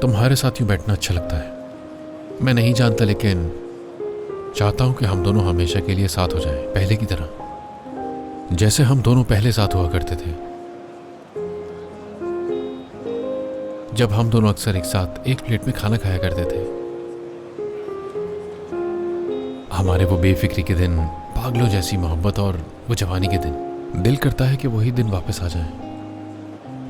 तुम्हारे साथ यूं बैठना अच्छा लगता है। मैं नहीं जानता, लेकिन चाहता हूं कि हम दोनों हमेशा के लिए साथ हो जाएं, पहले की तरह, जैसे हम दोनों पहले साथ हुआ करते थे। जब हम दोनों अक्सर एक साथ एक प्लेट में खाना खाया करते थे। हमारे वो बेफिक्री के दिन, पागलों जैसी मोहब्बत और वो जवानी के दिन। दिल करता है कि वही दिन वापस आ जाएं।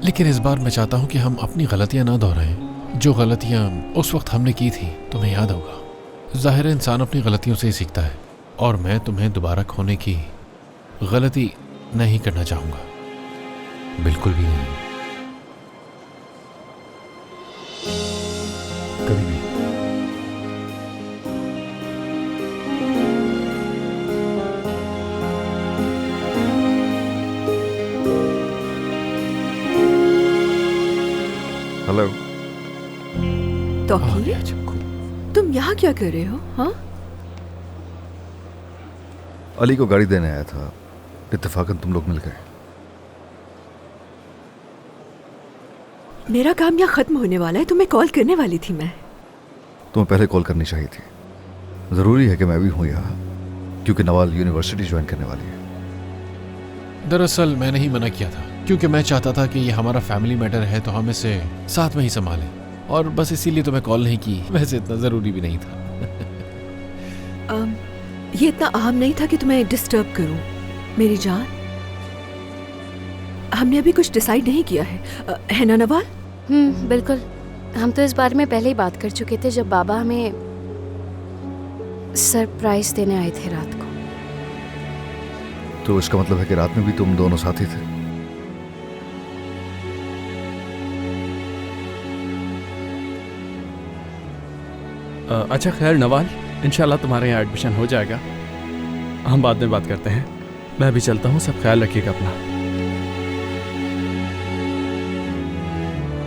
लेकिन इस बार मैं चाहता हूं कि हम अपनी गलतियां ना दोहराएं। जो गलतियां उस वक्त हमने की थी, तुम्हें याद होगा। जाहिर है इंसान अपनी गलतियों से ही सीखता है, और मैं तुम्हें दोबारा खोने की गलती नहीं करना चाहूंगा, बिल्कुल भी नहीं, कभी भी। हेलो। तौकीर, तुम यहाँ क्या कर रहे हो? हाँ, अली को गाड़ी देने आया था, इत्तेफाकन तुम लोग मिल गए। मेरा काम यहाँ खत्म होने वाला है, तुम्हें कॉल करने वाली थी मैं। तुम्हें पहले कॉल करनी चाहिए थी। ज़रूरी है कि मैं भी हूँ यहाँ, क्योंकि नवाल यूनिवर्सिटी ज्वाइन करने वाली है। दरअसल मैंने ही मना किया था, क्योंकि मैं चाहता था कि ये हमारा फैमिली मैटर है, तो हम इसे साथ में ही संभालें, और बस इसीलिए तो मैं कॉल नहीं की। वैसे इतना ज़रूरी भी नहीं था। ये इतना अहम नहीं था कि तुम्हें डिस्टर्ब करूं, मेरी जान। हमने अभी कुछ डिसाइड नहीं किया है ना नवाल? बिल्कुल। हम तो इस बारे में पहले ही बात कर चुके थे, जब बाबा हमें सरप्राइज देने आए थे रात को। तो इसका मतलब है कि रात में भी तुम दोनों साथ ही थे? अच्छा खैर नवाल, इंशाल्लाह तुम्हारे यहाँ एडमिशन हो जाएगा। हम बाद में बात करते हैं। मैं भी चलता हूँ, सब ख्याल रखिएगा अपना।